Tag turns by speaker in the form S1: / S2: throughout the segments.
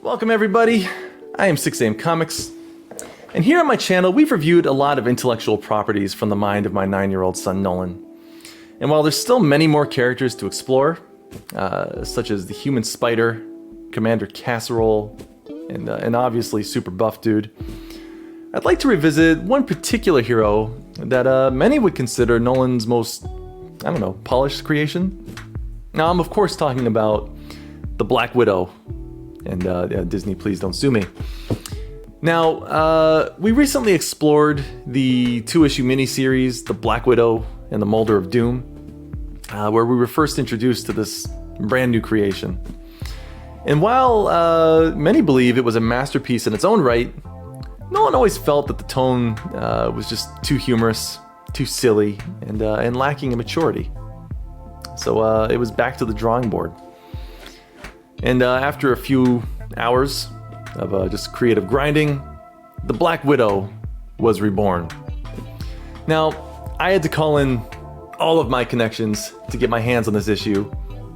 S1: Welcome everybody, I am 6am Comics, and here on my channel we've reviewed a lot of intellectual properties from the mind of my 9-year-old son Nolan. And while there's still many more characters to explore, such as the human spider, Commander Casserole, and obviously Super Buff Dude, I'd like to revisit one particular hero that many would consider Nolan's most, polished creation. Now I'm of course talking about the Black Widow. And Disney, please don't sue me. Now, we recently explored the 2-issue miniseries, The Black Widow and the Molder of Doom, where we were first introduced to this brand new creation. And while many believe it was a masterpiece in its own right, Nolan always felt that the tone was just too humorous, too silly, and lacking in maturity. So it was back to the drawing board. And after a few hours of just creative grinding, the Black Widow was reborn. Now, I had to call in all of my connections to get my hands on this issue.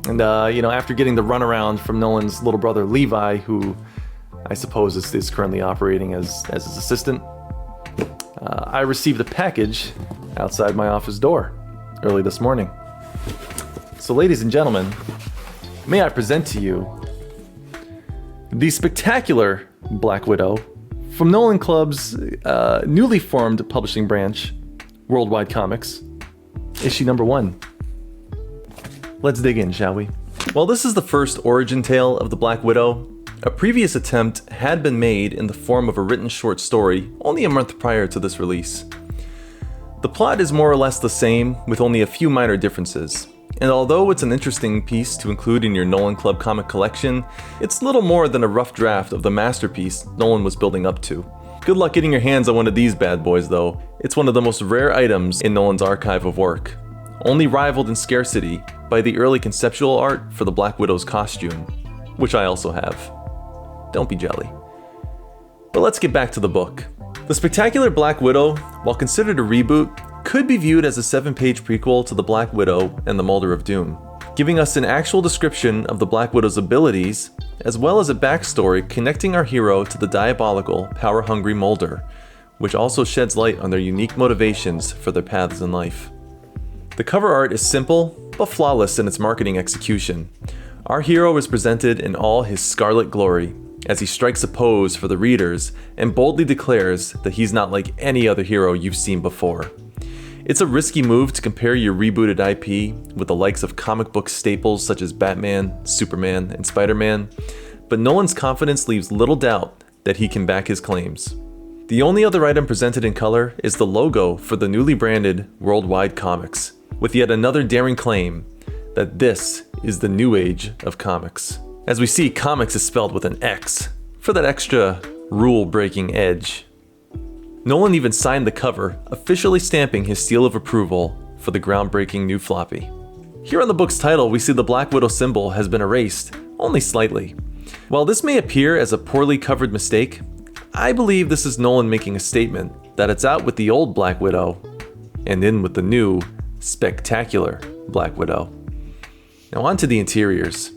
S1: And, after getting the runaround from Nolan's little brother Levi, who I suppose is currently operating as his assistant, I received a package outside my office door early this morning. So, ladies and gentlemen, may I present to you the spectacular Black Widow from Nolan Club's newly formed publishing branch, Worldwide Comics, issue number 1. Let's dig in, shall we? While this is the first origin tale of the Black Widow, a previous attempt had been made in the form of a written short story only a month prior to this release. The plot is more or less the same, with only a few minor differences. And although it's an interesting piece to include in your Nolan Club comic collection, it's little more than a rough draft of the masterpiece Nolan was building up to. Good luck getting your hands on one of these bad boys though. It's one of the most rare items in Nolan's archive of work, only rivaled in scarcity by the early conceptual art for the Black Widow's costume, which I also have. Don't be jelly. But let's get back to the book. The spectacular Black Widow, while considered a reboot, could be viewed as a 7-page prequel to The Black Widow and the Molder of Doom, giving us an actual description of the Black Widow's abilities, as well as a backstory connecting our hero to the diabolical, power-hungry Molder, which also sheds light on their unique motivations for their paths in life. The cover art is simple, but flawless in its marketing execution. Our hero is presented in all his scarlet glory, as he strikes a pose for the readers and boldly declares that he's not like any other hero you've seen before. It's a risky move to compare your rebooted IP with the likes of comic book staples such as Batman, Superman, and Spider-Man, but Nolan's confidence leaves little doubt that he can back his claims. The only other item presented in color is the logo for the newly branded Worldwide Comics, with yet another daring claim that this is the new age of comics. As we see, comics is spelled with an X, for that extra rule-breaking edge. Nolan even signed the cover, officially stamping his seal of approval for the groundbreaking new floppy. Here on the book's title, we see the Black Widow symbol has been erased, only slightly. While this may appear as a poorly covered mistake, I believe this is Nolan making a statement that it's out with the old Black Widow and in with the new, spectacular Black Widow. Now on to the interiors.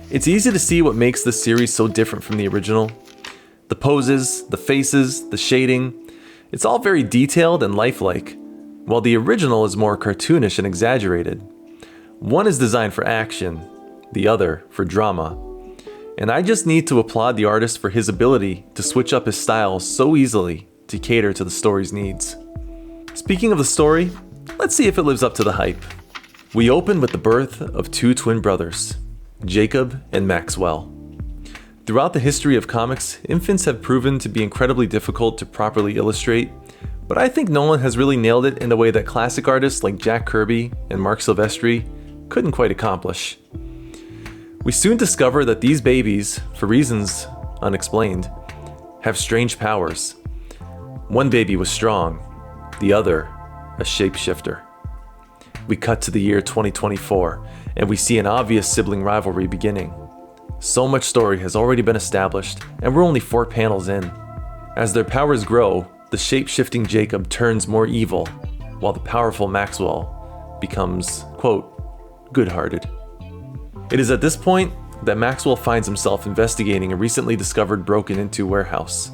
S1: It's easy to see what makes this series so different from the original. The poses, the faces, the shading, it's all very detailed and lifelike, while the original is more cartoonish and exaggerated. One is designed for action, the other for drama. And I just need to applaud the artist for his ability to switch up his style so easily to cater to the story's needs. Speaking of the story, let's see if it lives up to the hype. We open with the birth of 2 twin brothers, Jacob and Maxwell. Throughout the history of comics, infants have proven to be incredibly difficult to properly illustrate, but I think Nolan has really nailed it in a way that classic artists like Jack Kirby and Mark Silvestri couldn't quite accomplish. We soon discover that these babies, for reasons unexplained, have strange powers. One baby was strong, the other a shapeshifter. We cut to the year 2024, and we see an obvious sibling rivalry beginning. So much story has already been established, and we're only 4 panels in. As their powers grow, the shape-shifting Jacob turns more evil, while the powerful Maxwell becomes, quote, good-hearted. It is at this point that Maxwell finds himself investigating a recently discovered broken-into warehouse,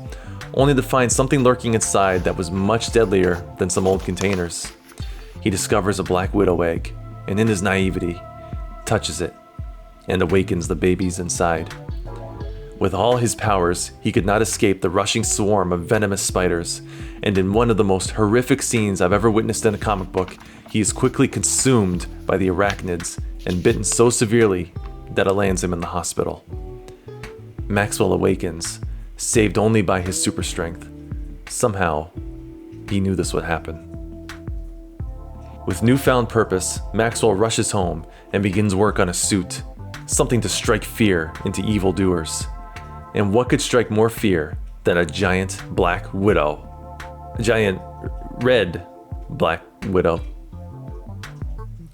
S1: only to find something lurking inside that was much deadlier than some old containers. He discovers a Black Widow egg, and in his naivety, touches it, and awakens the babies inside. With all his powers, he could not escape the rushing swarm of venomous spiders, and in one of the most horrific scenes I've ever witnessed in a comic book, he is quickly consumed by the arachnids and bitten so severely that it lands him in the hospital. Maxwell awakens, saved only by his super strength. Somehow, he knew this would happen. With newfound purpose, Maxwell rushes home and begins work on a suit, something to strike fear into evildoers. And what could strike more fear than a giant Black Widow? A giant red Black Widow.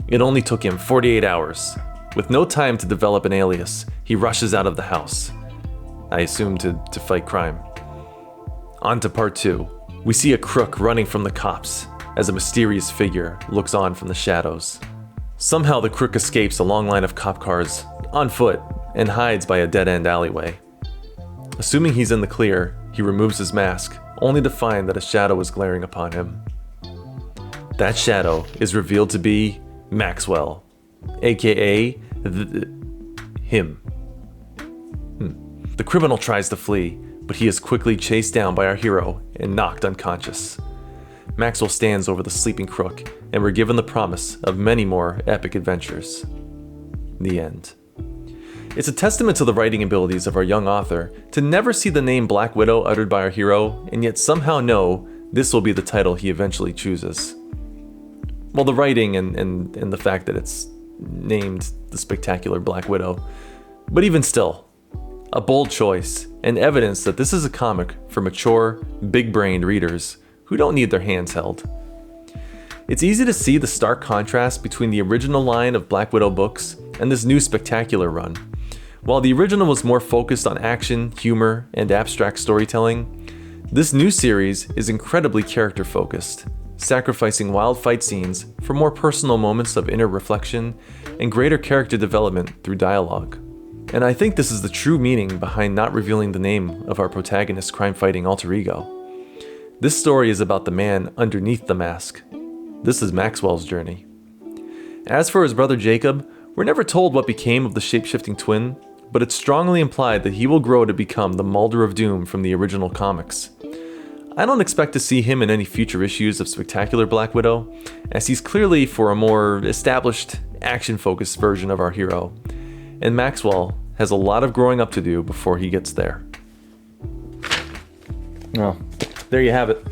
S1: It only took him 48 hours. With no time to develop an alias, he rushes out of the house. I assume to fight crime. On to part 2. We see a crook running from the cops as a mysterious figure looks on from the shadows. Somehow the crook escapes a long line of cop cars on foot and hides by a dead-end alleyway. Assuming he's in the clear, he removes his mask, only to find that a shadow is glaring upon him. That shadow is revealed to be Maxwell, aka him. The criminal tries to flee, but he is quickly chased down by our hero and knocked unconscious. Maxwell stands over the sleeping crook, and we're given the promise of many more epic adventures. The end. It's a testament to the writing abilities of our young author to never see the name Black Widow uttered by our hero, and yet somehow know this will be the title he eventually chooses. Well, the writing and the fact that it's named the spectacular Black Widow. But even still, a bold choice and evidence that this is a comic for mature, big-brained readers who don't need their hands held. It's easy to see the stark contrast between the original line of Black Widow books and this new spectacular run. While the original was more focused on action, humor, and abstract storytelling, this new series is incredibly character-focused, sacrificing wild fight scenes for more personal moments of inner reflection and greater character development through dialogue. And I think this is the true meaning behind not revealing the name of our protagonist's crime-fighting alter ego. This story is about the man underneath the mask. This is Maxwell's journey. As for his brother Jacob, we're never told what became of the shape-shifting twin, but it's strongly implied that he will grow to become the Mulder of Doom from the original comics. I don't expect to see him in any future issues of Spectacular Black Widow, as he's clearly for a more established, action-focused version of our hero, and Maxwell has a lot of growing up to do before he gets there. Well, there you have it.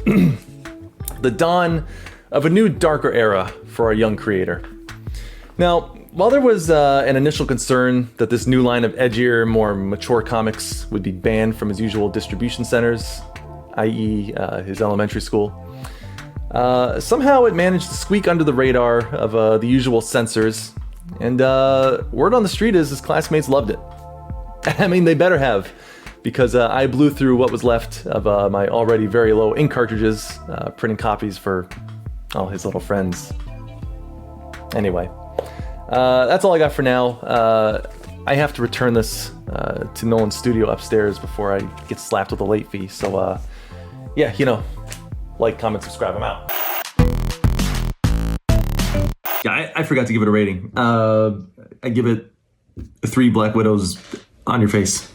S1: The dawn of a new, darker era for our young creator. Now, while there was an initial concern that this new line of edgier, more mature comics would be banned from his usual distribution centers, i.e. His elementary school, somehow it managed to squeak under the radar of the usual censors, and word on the street is his classmates loved it. I mean, they better have, because I blew through what was left of my already very low ink cartridges, printing copies for all his little friends. Anyway, that's all I got for now. I have to return this to Nolan's studio upstairs before I get slapped with a late fee. So, yeah, like, comment, subscribe. I'm out. Yeah, I forgot to give it a rating. I give it 3 Black Widows on your face.